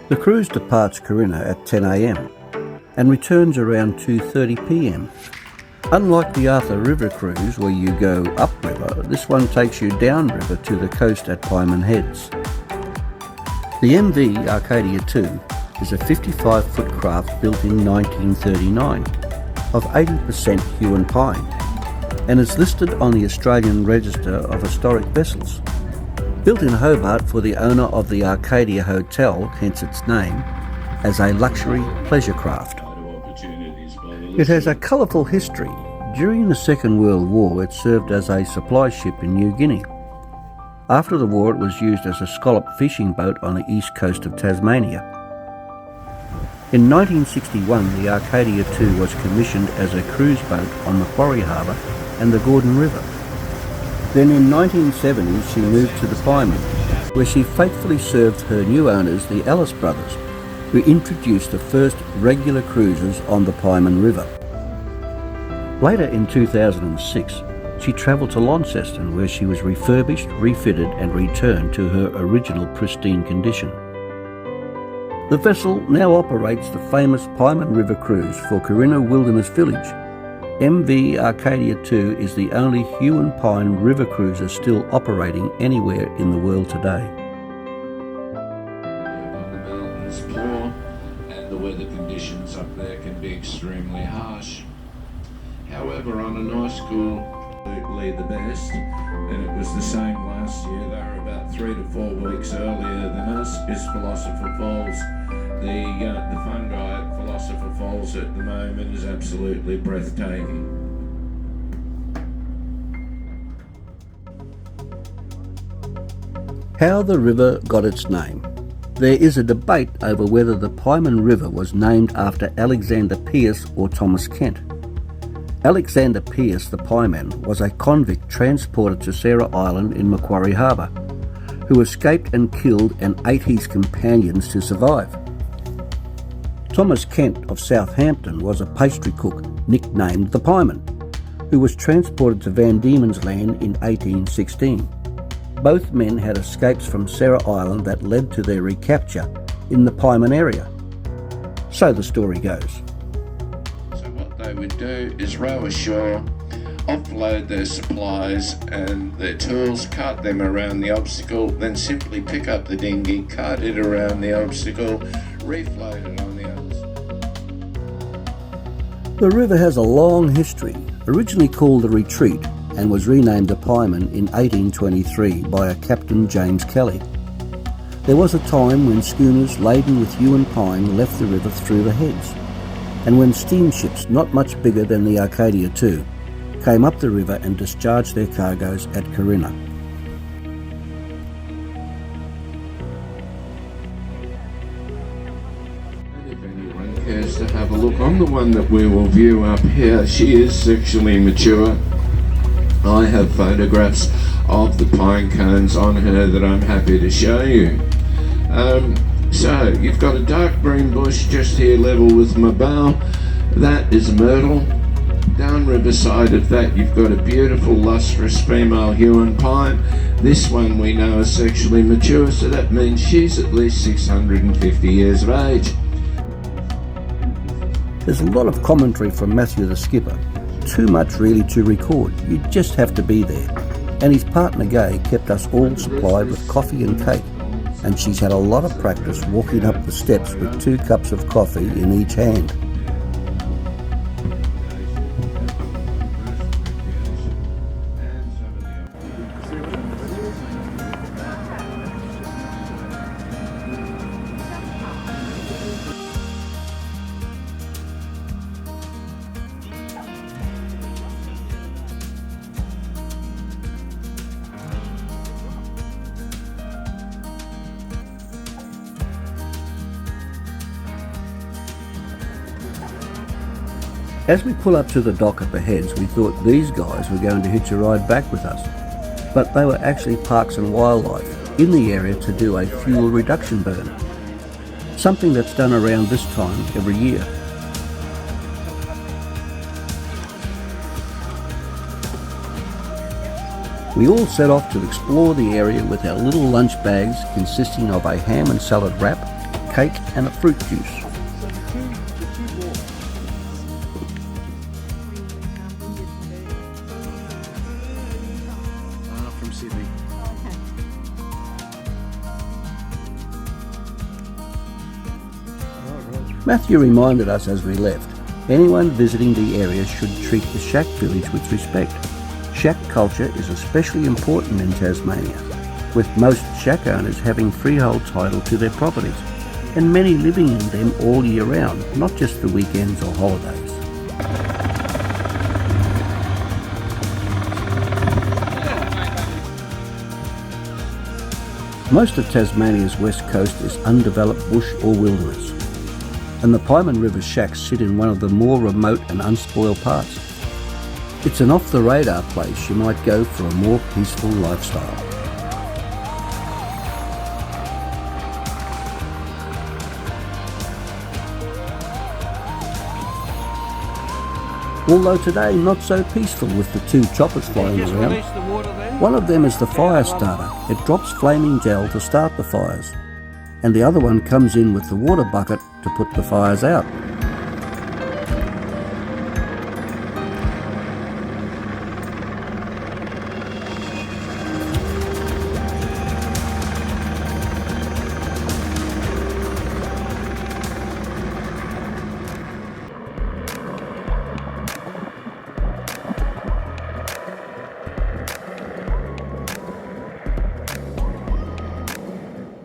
The cruise departs Corinna at 10 a.m. and returns around 2:30 p.m. Unlike the Arthur River cruise where you go upriver, this one takes you downriver to the coast at Pieman Heads. The MV Arcadia II is a 55-foot craft built in 1939 of 80% hewn pine and is listed on the Australian Register of Historic Vessels. Built in Hobart for the owner of the Arcadia Hotel, hence its name, as a luxury pleasure craft. It has a colourful history. During the Second World War it served as a supply ship in New Guinea. After the war it was used as a scallop fishing boat on the east coast of Tasmania. In 1961 the Arcadia II was commissioned as a cruise boat on Macquarie Harbour and the Gordon River. Then in 1970 she moved to the Pieman, where she faithfully served her new owners, the Ellis brothers, who introduced the first regular cruises on the Pieman River. Later in 2006, she travelled to Launceston, where she was refurbished, refitted and returned to her original pristine condition. The vessel now operates the famous Pieman River cruise for Corinna Wilderness Village. MV Arcadia II is the only hewn pine river cruiser still operating anywhere in the world today. The mountains poor and the weather conditions up there can be extremely harsh. However, on a nice cool, absolutely the best, and it was the same last year. They were about 3 to 4 weeks earlier than us, is Philosopher Falls. The fungi at Philosopher Falls at the moment is absolutely breathtaking. How the river got its name. There is a debate over whether the Pieman River was named after Alexander Pierce or Thomas Kent. Alexander Pierce, the Pieman, was a convict transported to Sarah Island in Macquarie Harbour, who escaped and killed and ate his companions to survive. Thomas Kent of Southampton was a pastry cook, nicknamed the Pieman, who was transported to Van Diemen's Land in 1816. Both men had escapes from Sarah Island that led to their recapture in the Pieman area. So the story goes. They would do is row ashore, offload their supplies and their tools, cart them around the obstacle, then simply pick up the dinghy, cart it around the obstacle, refloat it on the other side. The river has a long history, originally called the Retreat, and was renamed the Pieman in 1823 by a Captain James Kelly. There was a time when schooners laden with yew and pine left the river through the heads, and when steamships not much bigger than the Arcadia II came up the river and discharged their cargoes at Corinna. And if anyone cares to have a look on the one that we will view up here, she is sexually mature. I have photographs of the pine cones on her that I'm happy to show you. So you've got a dark green bush just here level with my bow. That is myrtle. Down riverside of that you've got a beautiful lustrous female hewn pine. This one we know is sexually mature, so that means she's at least 650 years of age. There's a lot of commentary from Matthew the skipper. Too much really to record. You just have to be there. And his partner Gay kept us all supplied with coffee and cake. And she's had a lot of practice walking up the steps with 2 cups of coffee in each hand. As we pull up to the dock at the Heads, we thought these guys were going to hitch a ride back with us, but they were actually Parks and Wildlife in the area to do a fuel reduction burn, something that's done around this time every year. We all set off to explore the area with our little lunch bags consisting of a ham and salad wrap, cake and a fruit juice. From Sydney. Matthew reminded us as we left, anyone visiting the area should treat the shack village with respect. Shack culture is especially important in Tasmania, with most shack owners having freehold title to their properties, and many living in them all year round, not just the weekends or holidays. Most of Tasmania's west coast is undeveloped bush or wilderness, and the Pieman River shacks sit in one of the more remote and unspoiled parts. It's an off-the-radar place you might go for a more peaceful lifestyle. Although today not so peaceful with the two choppers flying around. One of them is the fire starter. It drops flaming gel to start the fires, and the other one comes in with the water bucket to put the fires out.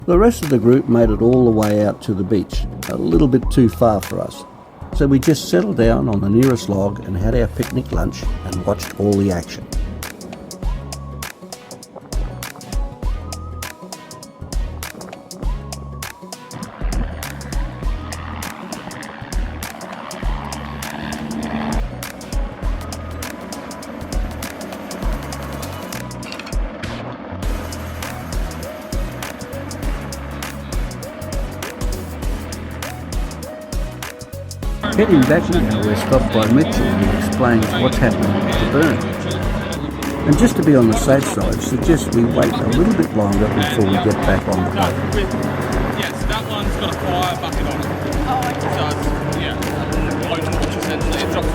The rest of the group made it all the way out to the beach, a little bit too far for us. So we just settled down on the nearest log and had our picnic lunch and watched all the action. Heading back now, we're stopped by Mitchell, who explains what's happening with the burn. And just to be on the safe side, suggest we wait a little bit longer before we get back on the boat. Yes, that one's got a fire bucket on it. Oh, okay. So it's, yeah, low torch essentially. It drops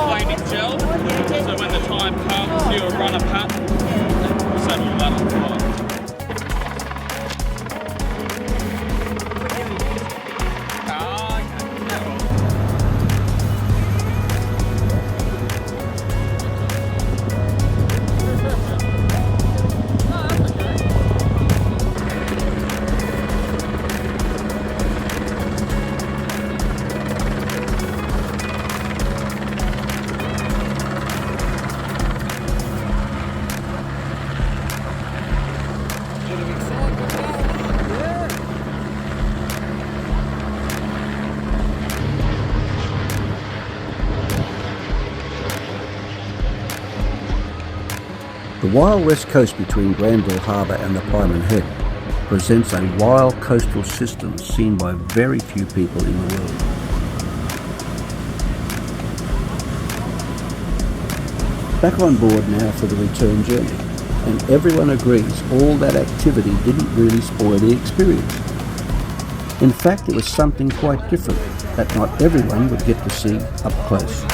flaming gel. So when the time comes, you run a pattern and set all that on fire. The wild west coast between Granville Harbour and the Pieman Head presents a wild coastal system seen by very few people in the world. Back on board now for the return journey, and everyone agrees all that activity didn't really spoil the experience. In fact, it was something quite different that not everyone would get to see up close.